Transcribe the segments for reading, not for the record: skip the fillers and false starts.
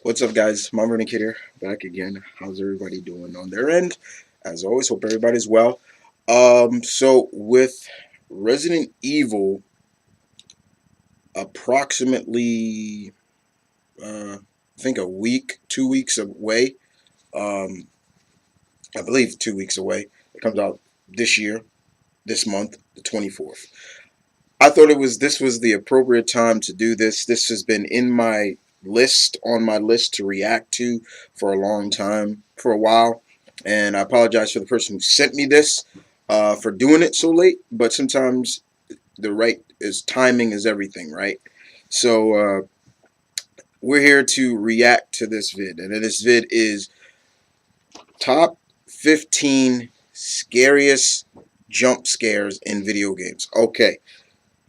What's up, guys? M.V.K here, back again. How's everybody doing on their end? As always, hope everybody's well. So with Resident Evil, approximately, I think a week, 2 weeks away. Um, I believe 2 weeks away. It comes out this year, this month, the 24th. I thought this was the appropriate time to do this. This has been in my on my list to react to for a long time, for a while. And I apologize for the person who sent me this for doing it so late. But sometimes timing is everything, right? So we're here to react to this vid, and this vid is top 15 scariest jump scares in video games. Okay.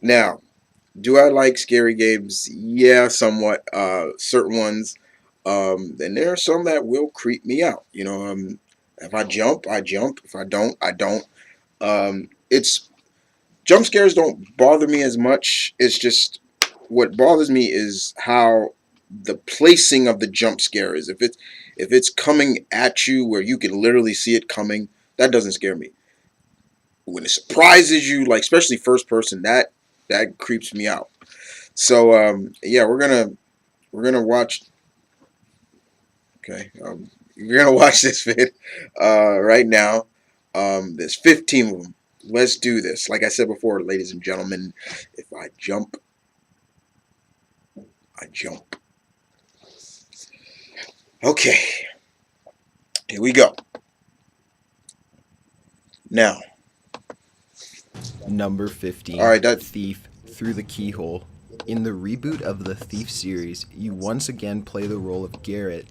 Now, do I like scary games? Yeah, somewhat. Certain ones. And there are some that will creep me out. If I jump, I jump. If I don't, I don't. It's Jump scares don't bother me as much. It's just what bothers me is how the placing of the jump scare is. If it's coming at you where you can literally see it coming, that doesn't scare me. When it surprises you, like especially first person, that creeps me out. So yeah, we're gonna watch. Okay, we're gonna watch this vid right now. There's 15 of them. Let's do this. Like I said before, ladies and gentlemen, if I jump, I jump. Okay, here we go. Now, Number 15, all right, that Thief Through the Keyhole. In the reboot of the Thief series, you once again play the role of Garrett.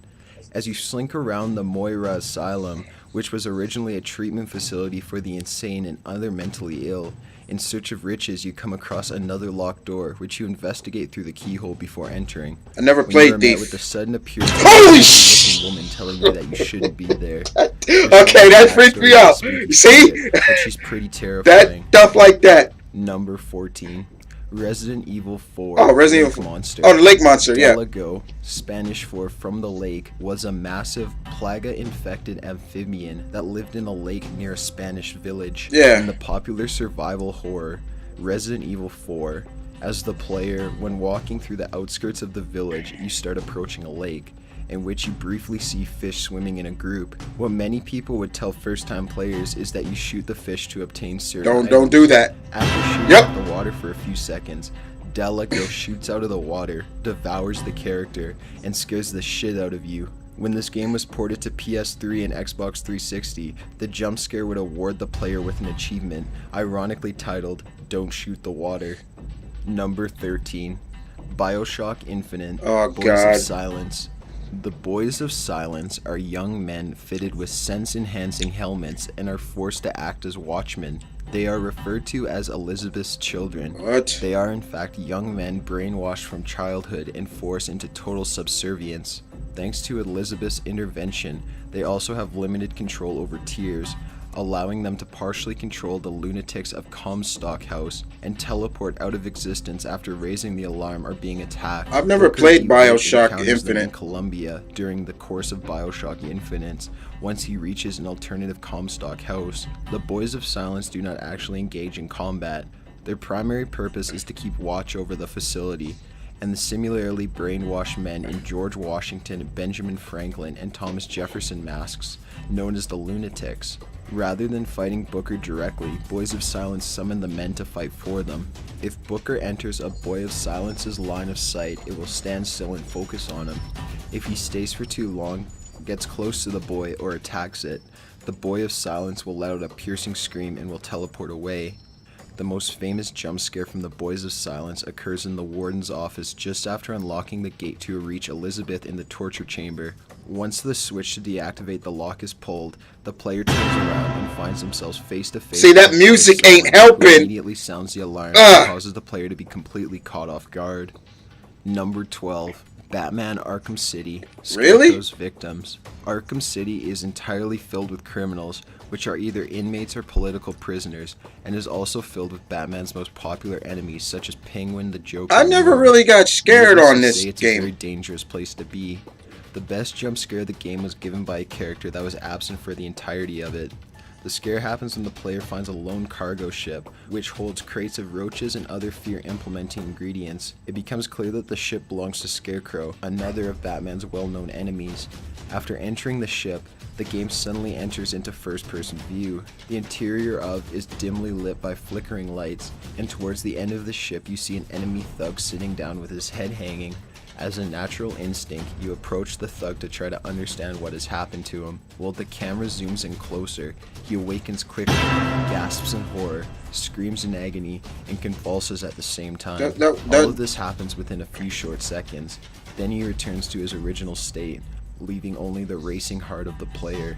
As you slink around the Moira Asylum, which was originally a treatment facility for the insane and other mentally ill, in search of riches you come across another locked door, which you investigate through the keyhole before entering. I never When you played are met Thief. with the sudden appearance of Holy a sh! looking woman telling you that you shouldn't be there. Okay, that freaked me out. See? But she's pretty That terrifying. stuff like that. Number 14, Resident Evil 4. Oh, Resident Lake Evil. Monster. Oh, the lake monster. Yeah. Delago, Spanish for from the lake, was a massive plaga-infected amphibian that lived in a lake near a Spanish village. Yeah. In the popular survival horror Resident Evil 4, as the player, when walking through the outskirts of the village, you start approaching a lake, in which you briefly see fish swimming in a group. What many people would tell first-time players is that you shoot the fish to obtain certain Don't do that. After shooting Yep. at the water for a few seconds, Delago shoots out of the water, devours the character, and scares the shit out of you. When this game was ported to PS3 and Xbox 360, the jump scare would award the player with an achievement, ironically titled, "Don't Shoot the Water." Number 13, BioShock Infinite, Oh, Boys God. of Silence. The Boys of Silence are young men fitted with sense-enhancing helmets and are forced to act as watchmen. They are referred to as Elizabeth's children. What? They are in fact young men brainwashed from childhood and forced into total subservience. Thanks to Elizabeth's intervention, they also have limited control over tears, allowing them to partially control the lunatics of Comstock House and teleport out of existence after raising the alarm or being attacked. I've never Booker played T. Woods BioShock encounters them in Infinite. Colombia during the course of BioShock Infinite. Once he reaches an alternative Comstock House, the Boys of Silence do not actually engage in combat. Their primary purpose is to keep watch over the facility, and the similarly brainwashed men in George Washington, Benjamin Franklin, and Thomas Jefferson masks, known as the Lunatics. Rather than fighting Booker directly, Boys of Silence summon the men to fight for them. If Booker enters a Boy of Silence's line of sight, it will stand still and focus on him. If he stays for too long, gets close to the boy, or attacks it, the Boy of Silence will let out a piercing scream and will teleport away. The most famous jump scare from the Boys of Silence occurs in the warden's office just after unlocking the gate to reach Elizabeth in the torture chamber. Once the switch to deactivate the lock is pulled, the player turns around and finds themselves face to face. See, that music ain't helping. Immediately sounds the alarm and causes the player to be completely caught off guard. Number 12. Batman Arkham City, Really? Scarecrow's Victims. Arkham City is entirely filled with criminals, which are either inmates or political prisoners, and is also filled with Batman's most popular enemies, such as Penguin, the Joker. I and never more. really got scared Needless on to this say, it's a very game. dangerous place to be. The best jump scare of the game was given by a character that was absent for the entirety of it. The scare happens when the player finds a lone cargo ship, which holds crates of roaches and other fear-implementing ingredients. It becomes clear that the ship belongs to Scarecrow, another of Batman's well-known enemies. After entering the ship, the game suddenly enters into first-person view. The interior of is dimly lit by flickering lights, and towards the end of the ship you see an enemy thug sitting down with his head hanging. As a natural instinct, you approach the thug to try to understand what has happened to him. While the camera zooms in closer, he awakens quickly, gasps in horror, screams in agony, and convulses at the same time. All of this happens within a few short seconds. Then he returns to his original state, leaving only the racing heart of the player.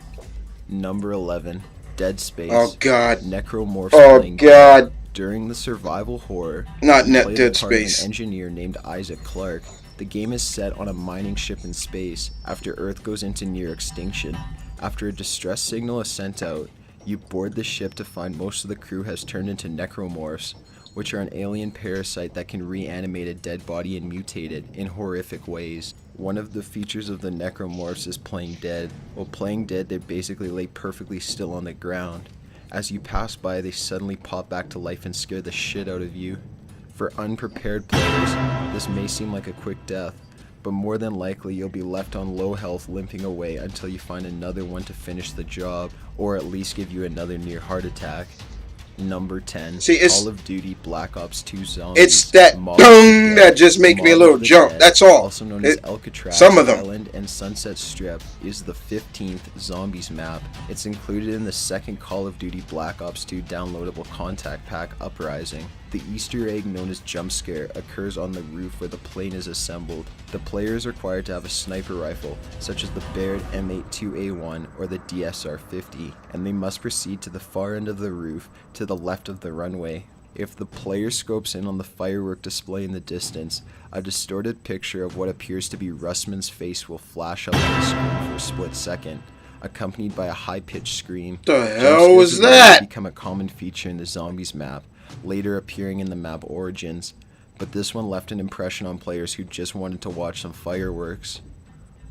Number 11. Dead Space. Oh God. Necromorphs. Oh God. During the survival horror, Not you play Dead the part of Space. an engineer named Isaac Clarke. The game is set on a mining ship in space after Earth goes into near extinction. After a distress signal is sent out, you board the ship to find most of the crew has turned into necromorphs, which are an alien parasite that can reanimate a dead body and mutate it in horrific ways. One of the features of the necromorphs is playing dead. While playing dead, they basically lay perfectly still on the ground. As you pass by, they suddenly pop back to life and scare the shit out of you. For unprepared players, this may seem like a quick death, but more than likely you'll be left on low health limping away until you find another one to finish the job, or at least give you another near heart attack. Number 10. See, it's, Call of Duty Black Ops 2 Zombies. It's that boom that just makes me a little jump. That's all. Also known as Alcatraz some of them. Island and Sunset Strip is the 15th Zombies map. It's included in the second Call of Duty Black Ops 2 downloadable contact pack, Uprising. The Easter egg known as Jump Scare occurs on the roof where the plane is assembled. The player is required to have a sniper rifle, such as the Baird M82A1 or the DSR-50, and they must proceed to the far end of the roof to the left of the runway. If the player scopes in on the firework display in the distance, a distorted picture of what appears to be Russman's face will flash up on the screen for a split second, accompanied by a high-pitched scream. The hell was that? Become a common feature in the Zombies map, later appearing in the map Origins, but this one left an impression on players who just wanted to watch some fireworks.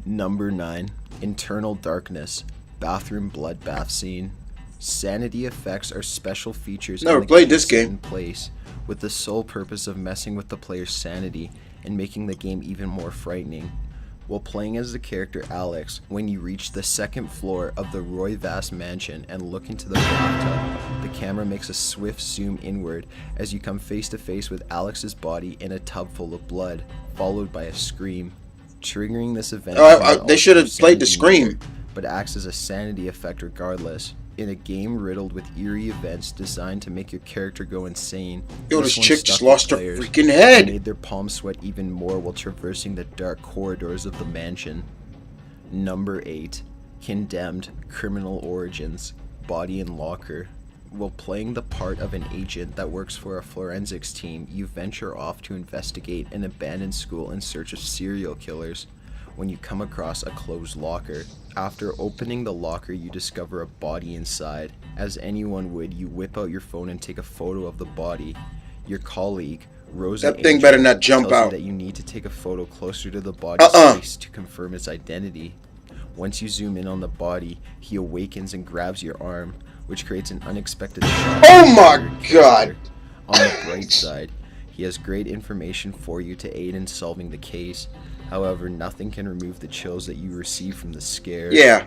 Number 9. Internal Darkness. Bathroom Bloodbath Scene. Sanity effects are special features Never in the played this set game. in place, with the sole purpose of messing with the player's sanity and making the game even more frightening. While playing as the character Alex, when you reach the second floor of the Roy Vass mansion and look into the bathtub, the camera makes a swift zoom inward as you come face to face with Alex's body in a tub full of blood, followed by a scream. Triggering this event, they should have played the scream, but acts as a sanity effect regardless. In a game riddled with eerie events designed to make your character go insane, Yo, this one chick stuck just with lost her players freaking and head. made their palms sweat even more while traversing the dark corridors of the mansion. Number 8. Condemned Criminal Origins. Body and Locker. While playing the part of an agent that works for a forensics team, you venture off to investigate an abandoned school in search of serial killers. When you come across a closed locker. After opening the locker, you discover a body inside. As anyone would, you whip out your phone and take a photo of the body. Your colleague, Rosa That thing Angel, better not jump tells out. you that you need to take a photo closer to the body's face to confirm its identity. Once you zoom in on the body, he awakens and grabs your arm, which creates an unexpected shock. Oh my God! On the bright side, he has great information for you to aid in solving the case. However, nothing can remove the chills that you receive from the scare. Yeah.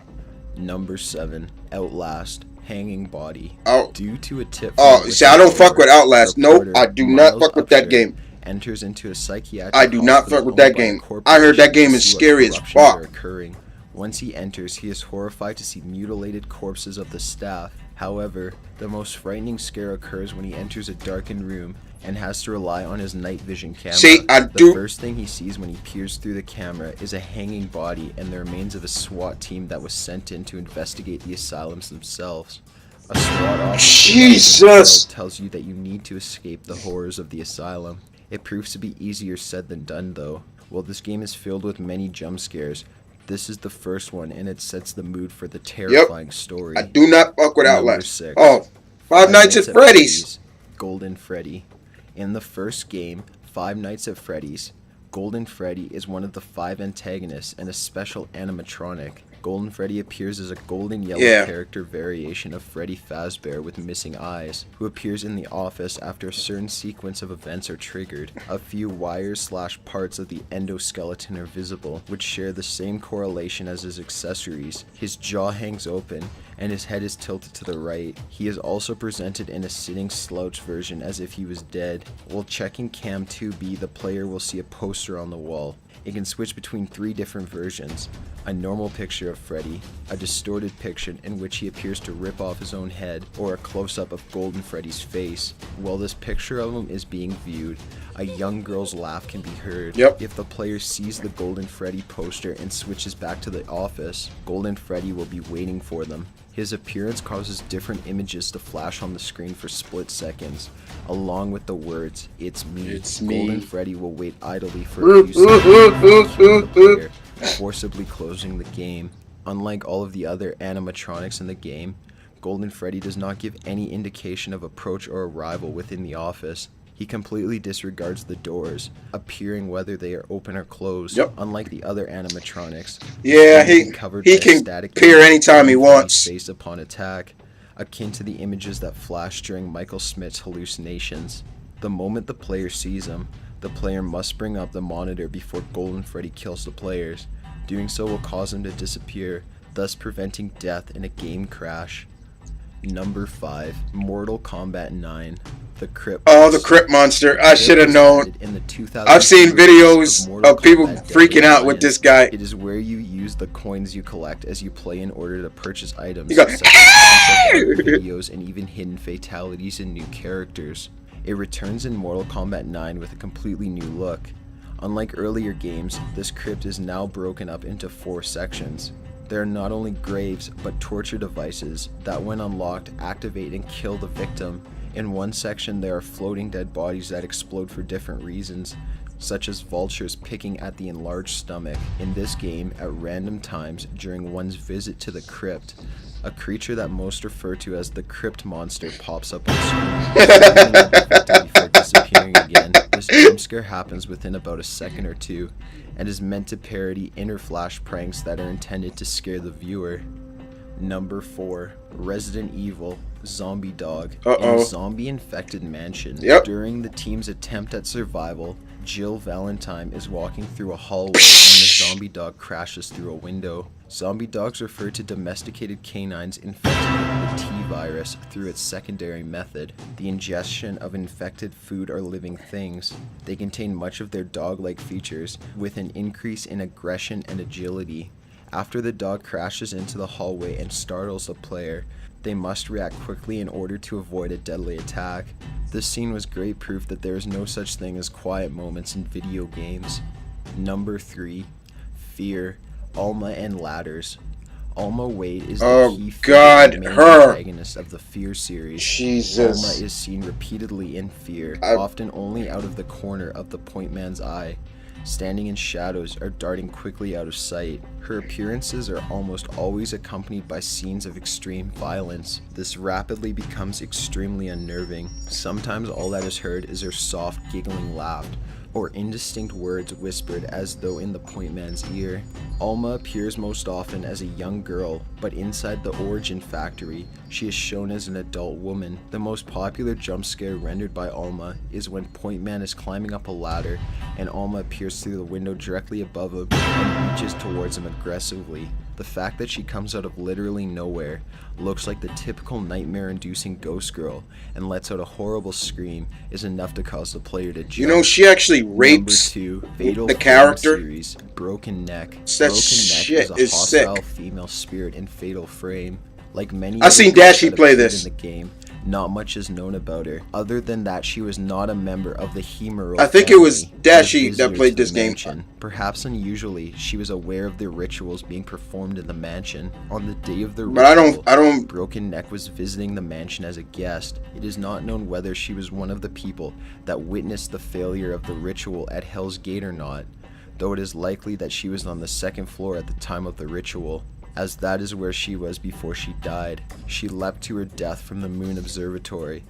Number 7. Outlast. Hanging Body. Oh. Due to a tip. See, I don't fuck with Outlast. Nope, I do not fuck with that game. Enters into a psychiatric. I do not fuck with that game. I heard that game is scary as fuck. Occurring. Once he enters, he is horrified to see mutilated corpses of the staff. However, the most frightening scare occurs when he enters a darkened room and has to rely on his night vision camera. See, The first thing he sees when he peers through the camera is a hanging body and the remains of a SWAT team that was sent in to investigate the asylums themselves. A SWAT officer Jesus! tells you that you need to escape the horrors of the asylum. It proves to be easier said than done though. While this game is filled with many jump scares, this is the first one and it sets the mood for the terrifying story. I do not fuck with Outlast. 6. Oh, Five Nights at Freddy's. Golden Freddy. In the first game, Five Nights at Freddy's, Golden Freddy is one of the 5 antagonists and a special animatronic. Golden Freddy appears as a golden yellow character variation of Freddy Fazbear with missing eyes, who appears in the office after a certain sequence of events are triggered. A few wires/parts of the endoskeleton are visible, which share the same correlation as his accessories. His jaw hangs open, and his head is tilted to the right. He is also presented in a sitting slouch version as if he was dead. While checking Cam 2B, the player will see a poster on the wall. It can switch between 3 different versions: a normal picture of Freddy, a distorted picture in which he appears to rip off his own head, or a close-up of Golden Freddy's face. While this picture of him is being viewed, a young girl's laugh can be heard. If the player sees the Golden Freddy poster and switches back to the office, Golden Freddy will be waiting for them. His appearance causes different images to flash on the screen for split seconds, along with the words, "It's me." It's me. Golden Freddy will wait idly for a few seconds before killing the player, forcibly closing the game. Unlike all of the other animatronics in the game, Golden Freddy does not give any indication of approach or arrival within the office. He completely disregards the doors, appearing whether they are open or closed. Unlike the other animatronics, he can appear anytime he wants. Face upon attack, akin to the images that flash during Michael Smith's hallucinations. The moment the player sees him, the player must bring up the monitor before Golden Freddy kills the players. Doing so will cause him to disappear, thus preventing death in a game crash. Number 5. Mortal Kombat 9. The Crypt. Oh, the Crypt Monster. I should have known. I've seen videos of people freaking out with this guy. It is where you use the coins you collect as you play in order to purchase items, You go, such as videos and even hidden fatalities and new characters. It returns in Mortal Kombat 9 with a completely new look. Unlike earlier games, this crypt is now broken up into 4 sections. There are not only graves, but torture devices that, when unlocked, activate and kill the victim. In one section, there are floating dead bodies that explode for different reasons, such as vultures picking at the enlarged stomach. In this game, at random times during one's visit to the crypt, a creature that most refer to as the Crypt Monster pops up on screen, before disappearing again. This jumpscare happens within about a second or two, and is meant to parody inner flash pranks that are intended to scare the viewer. Number 4. Resident Evil Zombie Dog. In a zombie-infected mansion, during the team's attempt at survival, Jill Valentine is walking through a hallway and the zombie dog crashes through a window. Zombie dogs refer to domesticated canines infected with the T-virus through its secondary method, the ingestion of infected food or living things. They contain much of their dog-like features, with an increase in aggression and agility. After the dog crashes into the hallway and startles the player, they must react quickly in order to avoid a deadly attack. This scene was great proof that there is no such thing as quiet moments in video games. Number 3. Fear, Alma and Ladders. Alma Wade is the key main protagonist of the Fear series. Alma is seen repeatedly in Fear, often only out of the corner of the point man's eye, standing in shadows or darting quickly out of sight. Her appearances are almost always accompanied by scenes of extreme violence. This rapidly becomes extremely unnerving. Sometimes all that is heard is her soft, giggling laugh, or indistinct words whispered as though in the point man's ear. Alma appears most often as a young girl, but inside the Origin Factory, she is shown as an adult woman. The most popular jump scare rendered by Alma is when Point Man is climbing up a ladder and Alma appears through the window directly above him and reaches towards him aggressively. The fact that she comes out of literally nowhere, looks like the typical nightmare-inducing ghost girl, and lets out a horrible scream is enough to cause the player to jump. You know, she actually rapes the character. Series, Broken Neck. That Broken Neck is a hostile sick. female spirit in Fatal Frame. Like many I've seen Dashie play this in the game, not much is known about her, other than that she was not a member of the Hemero I think it was Dashie that played this game. Perhaps unusually, she was aware of the rituals being performed in the mansion. On the day of the But I don't. Broken Neck was visiting the mansion as a guest. It is not known whether she was one of the people that witnessed the failure of the ritual at Hell's Gate or not, though it is likely that she was on the second floor at the time of the ritual. as that is where she was before she died. She leapt to her death from the Moon Observatory.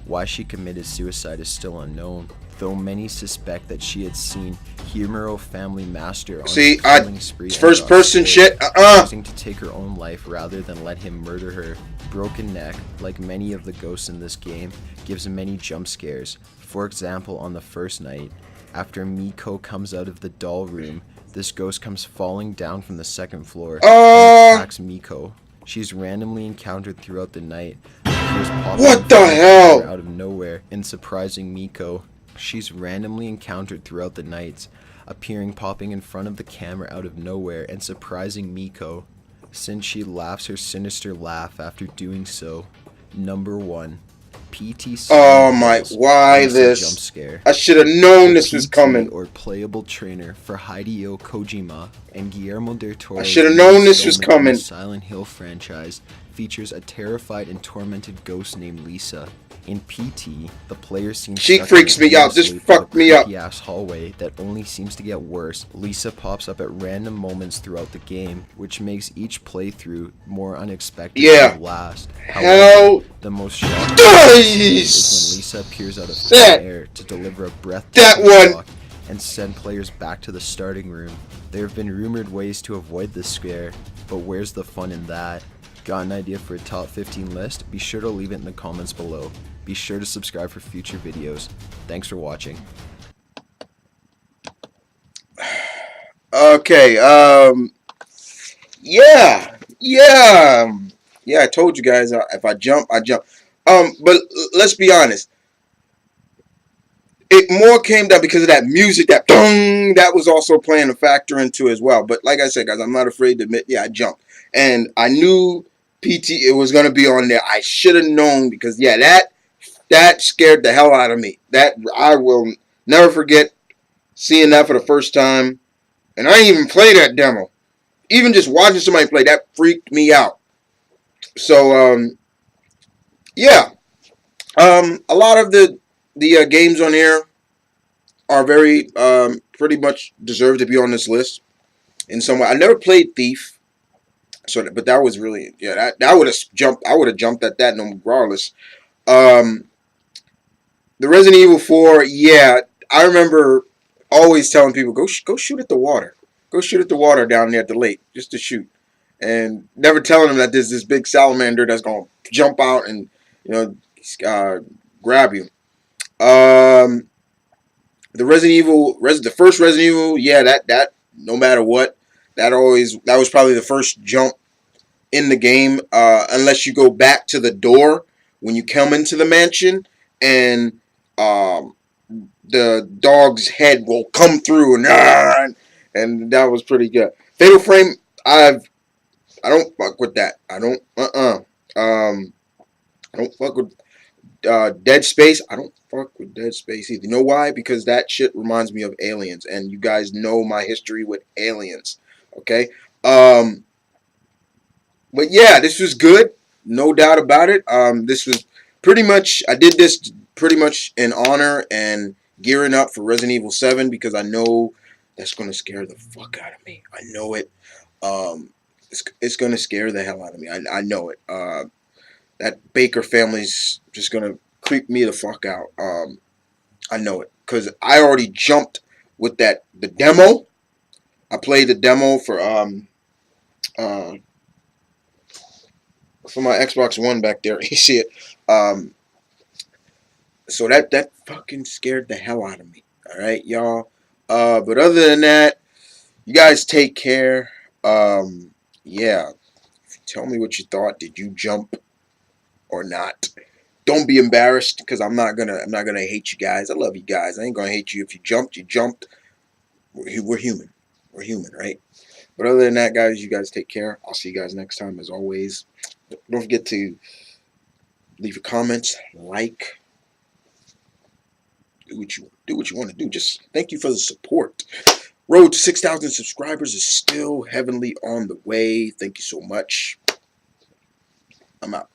Why she committed suicide is still unknown, though many suspect that she had seen Himuro family master on See, a killing spree it's and first got person scared, shit. choosing to take her own life rather than let him murder her. Broken Neck, like many of the ghosts in this game, gives many jump scares. For example, on the first night, after Miko comes out of the doll room, this ghost comes falling down from the second floor and attacks Miko. She's randomly encountered throughout the night, appears popping What in the front of the camera hell? out of nowhere and surprising Miko. She's randomly encountered throughout the nights, appearing popping in front of the camera out of nowhere and surprising Miko, since she laughs her sinister laugh after doing so. Number 1. PT Oh Silent my, Hills why Lisa Jump this? Scare. I should have known The this was PT, coming. or playable trainer, for Hideo Kojima and Guillermo del I Toro's should have new known this was installment in the coming. Silent Hill franchise, features a terrified and tormented ghost named Lisa. In PT, the player seems She stuck freaks in a me out. This sleep with fucked a me up. creepy-ass hallway that only seems to get worse. Lisa pops up at random moments throughout the game, which makes each playthrough more unexpected Yeah. than the last. However, Hell. the most shocking scene is when Nice. Lisa appears out of Shit. thin air to deliver a That breathtaking one. shock and send players back to the starting room. There have been rumored ways to avoid this scare, but where's the fun in that? Got an idea for a top 15 list? Be sure to leave it in the comments below. Be sure to subscribe for future videos. Thanks for watching. Okay, yeah, yeah, I told you guys, if I jump, I jump. But let's be honest. It more came down because of that music, that dong, that was also playing a factor into as well. But like I said, guys, I'm not afraid to admit, yeah, I jumped. And I knew PT, it was going to be on there. I should have known because, yeah, that scared the hell out of me. That, I will never forget seeing that for the first time. And I didn't even play that demo. Even just watching somebody play, that freaked me out. So, yeah. A lot of the games on here are very pretty much deserve to be on this list in some way. I never played Thief, but that was really, yeah, that would have jumped. I would have jumped at that no regardless. Um, the Resident Evil 4, yeah, I remember always telling people go shoot at the water, go shoot at the water down there at the lake just to shoot, and never telling them that there's this big salamander that's gonna jump out and you know grab you. Um, the the first Resident Evil, yeah, that no matter what, that was probably the first jump in the game, unless you go back to the door when you come into the mansion and um, the dog's head will come through and that was pretty good. Fatal Frame, I don't fuck with that. I don't um I don't fuck with Dead Space. I don't fuck with Dead Space either. You know why? Because that shit reminds me of Aliens, and you guys know my history with Aliens. Okay, um, but yeah, this was good, no doubt about it. This was pretty much, I did this pretty much in honor and gearing up for Resident Evil 7 because I know that's gonna scare the fuck out of me. I know it. It's gonna scare the hell out of me. I know it. That Baker family's just gonna creep me the fuck out. I know it because I already jumped with the demo. I played the demo uh, for my Xbox One back there. You see it. Um, so that fucking scared the hell out of me. All right, y'all. But other than that, you guys take care. Yeah. Tell me what you thought. Did you jump or not? Don't be embarrassed because I'm not gonna hate you guys. I love you guys. I ain't gonna hate you if you jumped. You jumped. We're human. We're human, right? But other than that, guys, you guys take care. I'll see you guys next time. As always, don't forget to leave your comments, like, do what you want to do. Just thank you for the support. Road to 6,000 subscribers is still heavenly on the way. Thank you so much. I'm out.